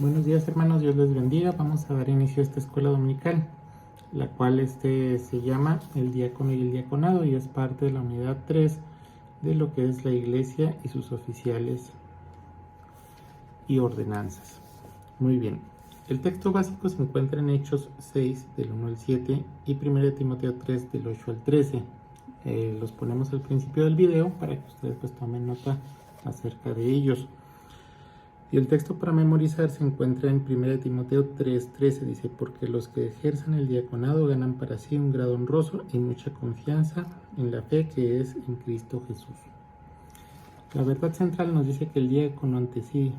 Buenos días, hermanos, Dios les bendiga. Vamos a dar inicio a esta escuela dominical, la cual se llama El Diácono y el Diaconado y es parte de la unidad 3 de lo que es la iglesia y sus oficiales y ordenanzas. Muy bien, el texto básico se encuentra en Hechos 6 del 1 al 7 y 1 Timoteo 3 del 8 al 13. Los ponemos al principio del video para que ustedes pues tomen nota acerca de ellos. Y el texto para memorizar se encuentra en 1 Timoteo 3:13, dice: porque los que ejerzan el diaconado ganan para sí un grado honroso y mucha confianza en la fe que es en Cristo Jesús. La verdad central nos dice que el diácono ante sí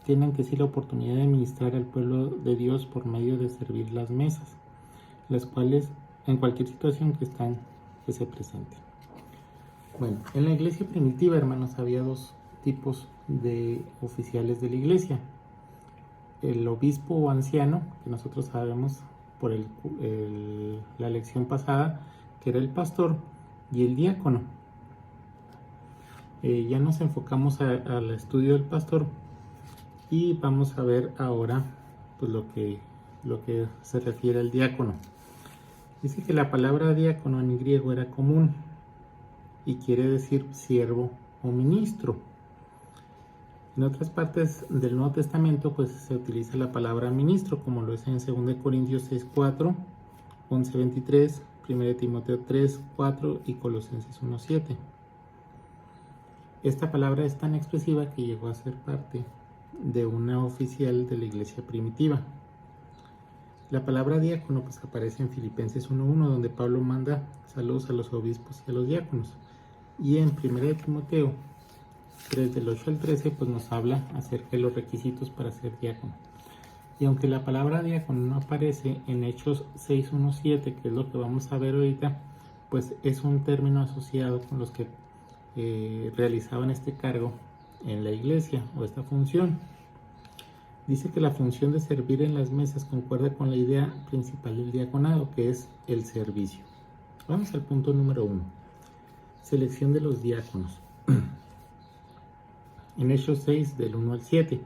tiene ante sí la oportunidad de ministrar al pueblo de Dios por medio de servir las mesas, las cuales en cualquier situación que se presente. Bueno, en la iglesia primitiva, hermanos, había dos tipos de oficiales de la iglesia: el obispo o anciano, que nosotros sabemos por la lección pasada que era el pastor, y el diácono. Ya nos enfocamos al estudio del pastor y vamos a ver ahora pues lo que se refiere al diácono. Dice que la palabra diácono en griego era común y quiere decir siervo o ministro. En otras partes del Nuevo Testamento pues se utiliza la palabra ministro, como lo es en 2 Corintios 6:4, 11:23, 1 Timoteo 3:4 y Colosenses 1:7. Esta palabra es tan expresiva que llegó a ser parte de una oficial de la iglesia primitiva. La palabra diácono pues aparece en Filipenses 1:1, donde Pablo manda saludos a los obispos y a los diáconos. Y en 1 Timoteo 3 del 8 al 13 pues nos habla acerca de los requisitos para ser diácono. Y aunque la palabra diácono no aparece en Hechos 6:1-7, que es lo que vamos a ver ahorita, pues es un término asociado con los que realizaban este cargo en la iglesia o esta función. Dice que la función de servir en las mesas concuerda con la idea principal del diaconado, que es el servicio. Vamos al punto número 1. Selección de los diáconos. En Hechos 6 del 1 al 7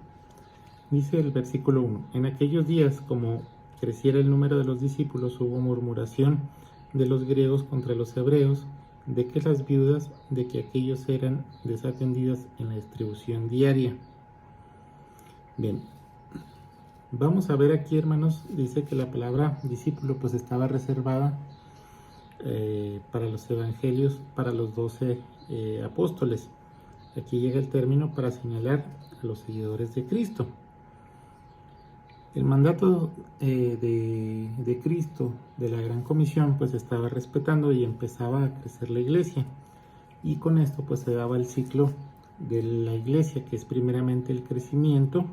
dice el versículo 1: en aquellos días, como creciera el número de los discípulos, hubo murmuración de los griegos contra los hebreos, de que las viudas, de que aquellos eran desatendidas en la distribución diaria. Bien, vamos a ver aquí, hermanos, dice que la palabra discípulo pues estaba reservada para los evangelios, para los 12 apóstoles. Aquí llega el término para señalar a los seguidores de Cristo. El mandato de Cristo, de la Gran Comisión, pues estaba respetando y empezaba a crecer la iglesia. Y con esto pues se daba el ciclo de la iglesia, que es primeramente el crecimiento,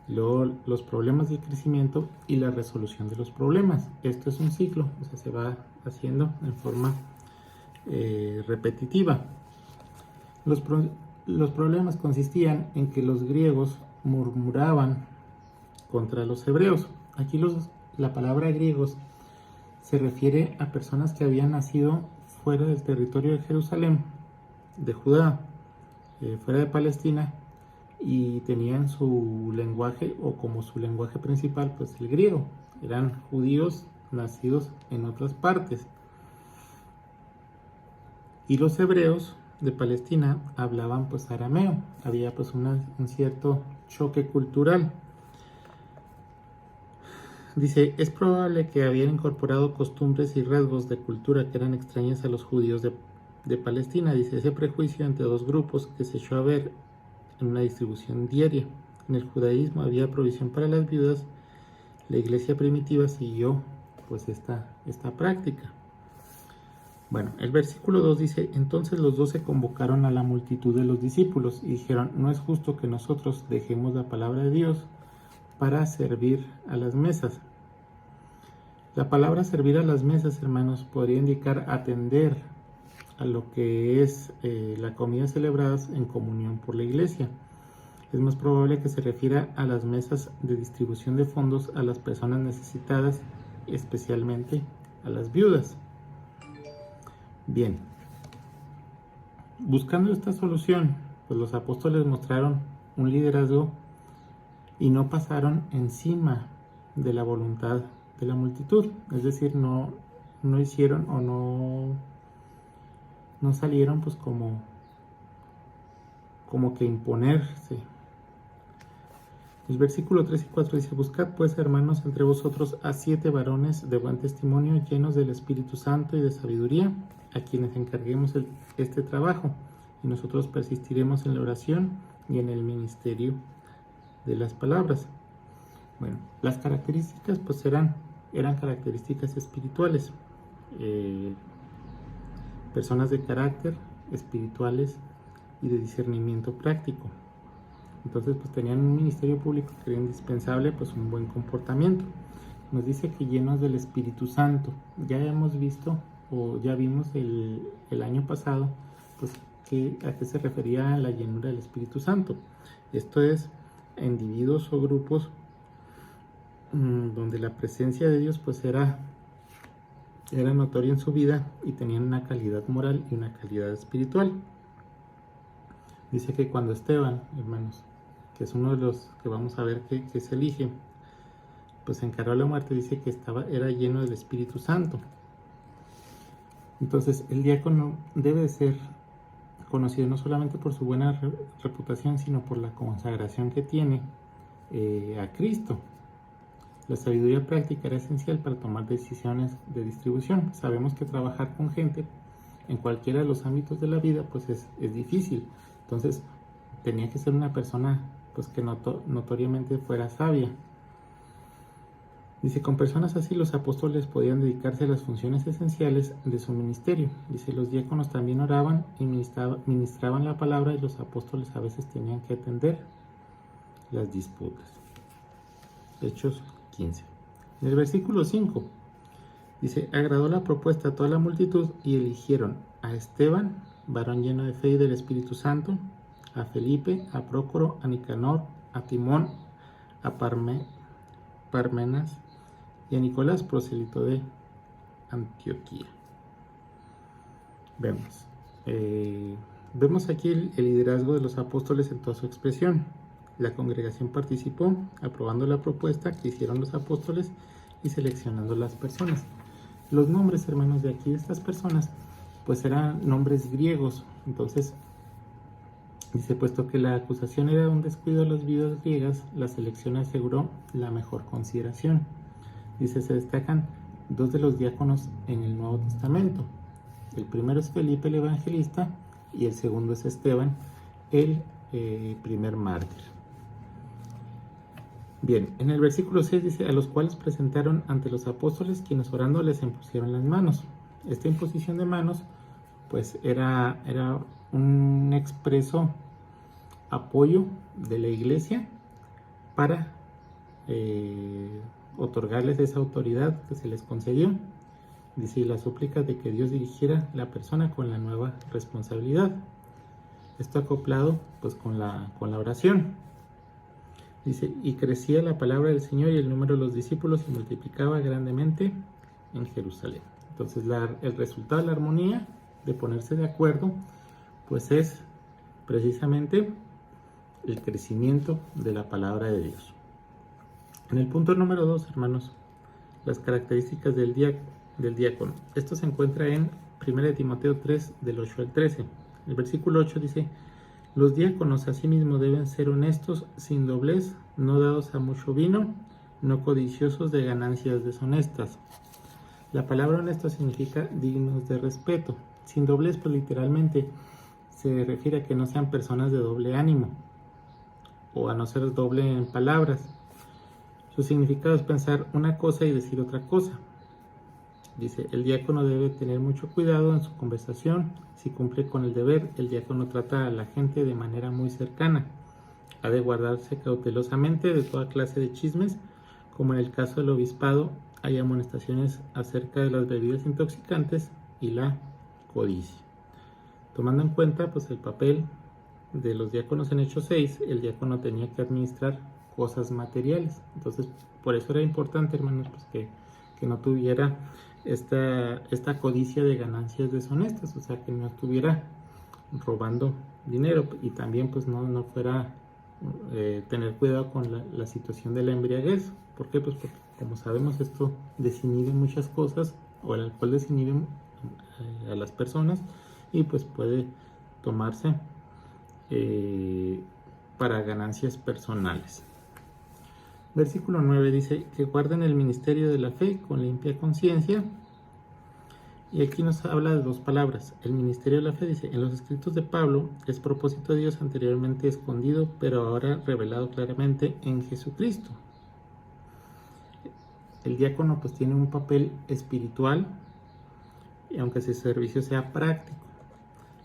luego los problemas del crecimiento y la resolución de los problemas. Esto es un ciclo, o sea, se va haciendo en forma repetitiva. Los problemas consistían en que los griegos murmuraban contra los hebreos. Aquí la palabra griegos se refiere a personas que habían nacido fuera del territorio de Jerusalén, de Judá, fuera de Palestina, y tenían su lenguaje, o como su lenguaje principal, pues el griego. Eran judíos nacidos en otras partes. Y los hebreos de Palestina hablaban pues arameo. Había pues un cierto choque cultural. Dice: es probable que habían incorporado costumbres y rasgos de cultura que eran extrañas a los judíos de Palestina. Dice: ese prejuicio entre dos grupos que se echó a ver en una distribución diaria. En el judaísmo había provisión para las viudas. La iglesia primitiva siguió pues esta práctica. Bueno, el versículo 2 dice: entonces los 12 convocaron a la multitud de los discípulos y dijeron: no es justo que nosotros dejemos la palabra de Dios para servir a las mesas. La palabra servir a las mesas, hermanos, podría indicar atender a lo que es la comida celebradas en comunión por la iglesia. Es más probable que se refiera a las mesas de distribución de fondos a las personas necesitadas, especialmente a las viudas. Bien, buscando esta solución, pues los apóstoles mostraron un liderazgo y no pasaron encima de la voluntad de la multitud, es decir, no hicieron o no salieron pues como que imponerse. El versículo 3 y 4 dice: buscad pues, hermanos, entre vosotros a 7 varones de buen testimonio, llenos del Espíritu Santo y de sabiduría, a quienes encarguemos este trabajo, y nosotros persistiremos en la oración y en el ministerio de las palabras. Bueno, las características pues eran características espirituales, personas de carácter, espirituales y de discernimiento práctico. Entonces pues tenían un ministerio público que era indispensable, pues un buen comportamiento. Nos dice que llenos del Espíritu Santo. Ya hemos visto o ya vimos el año pasado pues a qué se refería la llenura del Espíritu Santo. Esto es individuos o grupos donde la presencia de Dios pues era notoria en su vida y tenían una calidad moral y una calidad espiritual. Dice que cuando Esteban, hermanos, que es uno de los que vamos a ver que se elige, pues encaró la muerte, dice que era lleno del Espíritu Santo. Entonces el diácono debe ser conocido no solamente por su buena reputación, sino por la consagración que tiene a Cristo. La sabiduría práctica era esencial para tomar decisiones de distribución. Sabemos que trabajar con gente en cualquiera de los ámbitos de la vida pues es difícil. Entonces tenía que ser una persona pues que notoriamente fuera sabia. Dice, con personas así los apóstoles podían dedicarse a las funciones esenciales de su ministerio. Dice, los diáconos también oraban y ministraban la palabra, y los apóstoles a veces tenían que atender las disputas. Hechos 15. En el versículo 5 dice, agradó la propuesta a toda la multitud y eligieron a Esteban, varón lleno de fe y del Espíritu Santo, a Felipe, a Prócoro, a Nicanor, a Timón, a Parmenas y a Nicolás, prosélito de Antioquía. Vemos aquí el liderazgo de los apóstoles en toda su expresión. La congregación participó, aprobando la propuesta que hicieron los apóstoles y seleccionando las personas. Los nombres, hermanos, de aquí de estas personas, pues eran nombres griegos. Entonces, dice, puesto que la acusación era un descuido de las vidas griegas, la selección aseguró la mejor consideración. Dice, se destacan 2 de los diáconos en el Nuevo Testamento. El primero es Felipe el Evangelista y el segundo es Esteban, el primer mártir. Bien, en el versículo 6 dice, a los cuales presentaron ante los apóstoles, quienes orando les impusieron las manos. Esta imposición de manos pues era un expreso apoyo de la iglesia para otorgarles esa autoridad que se les concedió. Dice, y la súplica de que Dios dirigiera la persona con la nueva responsabilidad. Esto acoplado pues con la oración. Dice, y crecía la palabra del Señor y el número de los discípulos se multiplicaba grandemente en Jerusalén. Entonces el resultado de la armonía, de ponerse de acuerdo, pues es precisamente el crecimiento de la palabra de Dios. En el punto número 2, hermanos, las características del diácono. Esto se encuentra en 1 Timoteo 3, del 8 al 13. El versículo 8 dice, los diáconos asimismo deben ser honestos, sin doblez, no dados a mucho vino, no codiciosos de ganancias deshonestas. La palabra honesto significa dignos de respeto. Sin doblez, pues literalmente se refiere a que no sean personas de doble ánimo o a no ser doble en palabras. Su significado es pensar una cosa y decir otra cosa. Dice, el diácono debe tener mucho cuidado en su conversación. Si cumple con el deber, el diácono trata a la gente de manera muy cercana. Ha de guardarse cautelosamente de toda clase de chismes, como en el caso del obispado, hay amonestaciones acerca de las bebidas intoxicantes y la codicia. Tomando en cuenta pues el papel de los diáconos en Hechos 6, el diácono tenía que administrar cosas materiales. Entonces, por eso era importante, hermanos, pues que no tuviera esta codicia de ganancias deshonestas, o sea, que no estuviera robando dinero y también pues no fuera tener cuidado con la situación de la embriaguez. ¿Por qué? Pues porque, como sabemos, esto desinhibe muchas cosas, o el alcohol desinhibe a las personas, y pues puede tomarse para ganancias personales. Versículo 9 dice que guarden el ministerio de la fe con limpia conciencia. Y aquí nos habla de dos palabras. El ministerio de la fe dice: en los escritos de Pablo es propósito de Dios anteriormente escondido, pero ahora revelado claramente en Jesucristo. El diácono pues tiene un papel espiritual, y aunque su servicio sea práctico,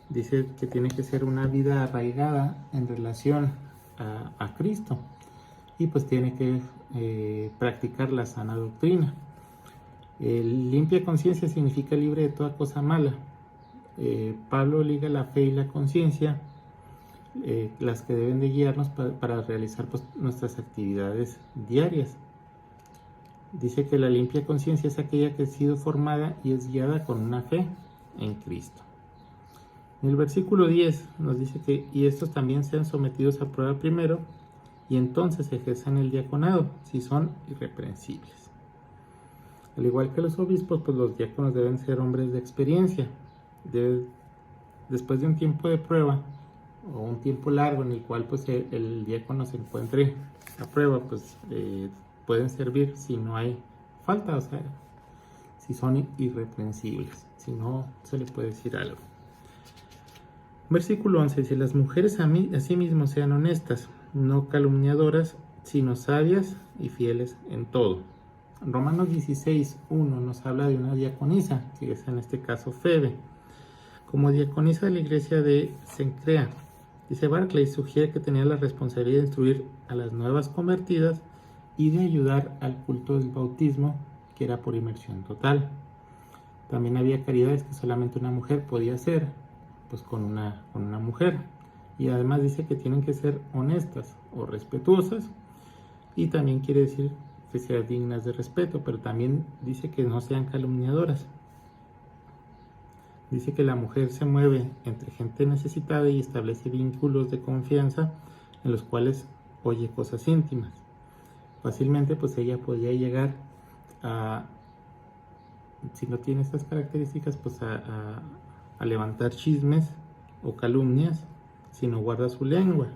dice que tiene que ser una vida arraigada en relación a Cristo, y pues tiene que practicar la sana doctrina. Limpia conciencia significa libre de toda cosa mala. Pablo liga la fe y la conciencia, las que deben de guiarnos para realizar pues, nuestras actividades diarias. Dice que la limpia conciencia es aquella que ha sido formada y es guiada con una fe en Cristo. En el versículo 10 nos dice que y estos también sean sometidos a prueba primero, y entonces ejerzan el diaconado si son irreprensibles. Al igual que los obispos, pues los diáconos deben ser hombres de experiencia. Después de un tiempo de prueba, o un tiempo largo en el cual pues el diácono se encuentre a prueba, pues pueden servir si no hay falta, o sea, si son irreprensibles, si no se le puede decir algo. Versículo 11 dice: las mujeres asimismo sean honestas, no calumniadoras, sino sabias y fieles en todo. Romanos 16:1 nos habla de una diaconisa, que es en este caso Febe, como diaconisa de la iglesia de Cencrea. Dice Barclay, sugiere que tenía la responsabilidad de instruir a las nuevas convertidas y de ayudar al culto del bautismo, que era por inmersión total. También había caridades que solamente una mujer podía hacer, pues con una mujer. Y además dice que tienen que ser honestas o respetuosas, y también quiere decir que sean dignas de respeto, pero también dice que no sean calumniadoras. Dice que la mujer se mueve entre gente necesitada y establece vínculos de confianza en los cuales oye cosas íntimas. Fácilmente pues ella podía llegar a, si no tiene estas características, pues a levantar chismes o calumnias si no guarda su lengua.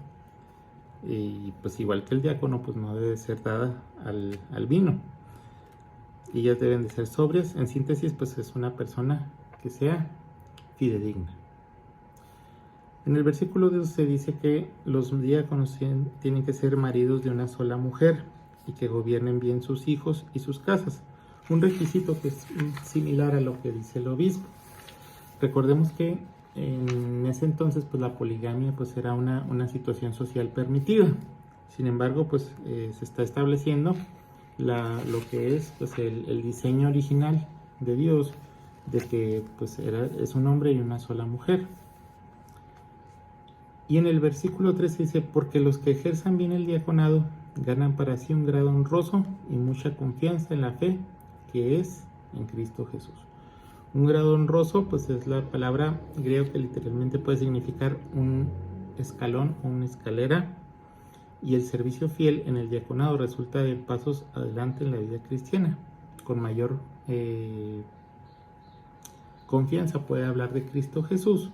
Y pues igual que el diácono, pues no debe ser dada al vino. Ellas deben de ser sobrias. En síntesis, pues es una persona que sea fidedigna. En el versículo 12 dice que los diáconos tienen que ser maridos de una sola mujer y que gobiernen bien sus hijos y sus casas. Un requisito que es similar a lo que dice el obispo. Recordemos que en ese entonces pues la poligamia pues era una situación social permitida. Sin embargo, pues se está estableciendo lo que es pues el diseño original de Dios, de que pues es un hombre y una sola mujer. Y en el versículo 13 dice: porque los que ejerzan bien el diaconado ganan para sí un grado honroso y mucha confianza en la fe que es en Cristo Jesús. Un grado honroso pues es la palabra griega que literalmente puede significar un escalón o una escalera, y el servicio fiel en el diaconado resulta de pasos adelante en la vida cristiana. Con mayor confianza puede hablar de Cristo Jesús.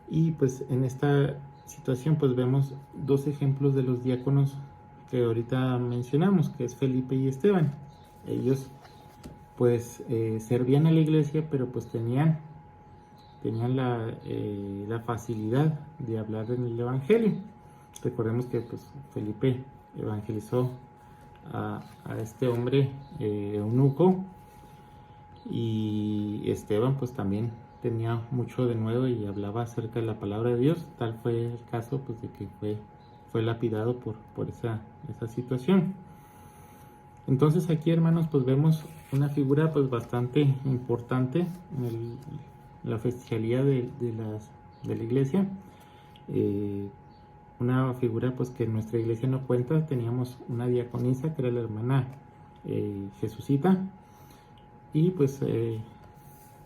Y pues en esta situación pues vemos dos ejemplos de los diáconos que ahorita mencionamos, que es Felipe y Esteban. Ellos pues servían a la iglesia, pero pues tenían la facilidad de hablar en el evangelio. Recordemos que pues Felipe evangelizó a este hombre eunuco, y Esteban pues también tenía mucho de nuevo y hablaba acerca de la palabra de Dios. Tal fue el caso pues de que fue lapidado por esa situación. Entonces aquí, hermanos, pues vemos una figura pues bastante importante en la oficialía de la iglesia. Una figura pues que en nuestra iglesia no cuenta. Teníamos una diaconisa que era la hermana Jesucita, y pues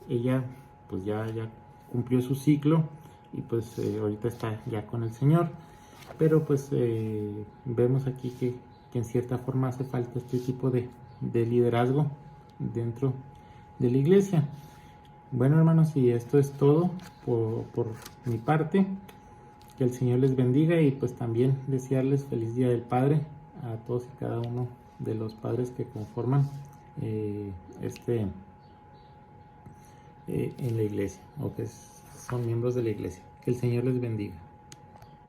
ella pues ya cumplió su ciclo, y pues ahorita está ya con el Señor. pero pues vemos aquí que en cierta forma hace falta este tipo de liderazgo dentro de la iglesia. Bueno, hermanos, y esto es todo por mi parte. Que el Señor les bendiga y pues también desearles feliz Día del Padre a todos y cada uno de los padres que conforman en la iglesia, o que son miembros de la iglesia. Que el Señor les bendiga.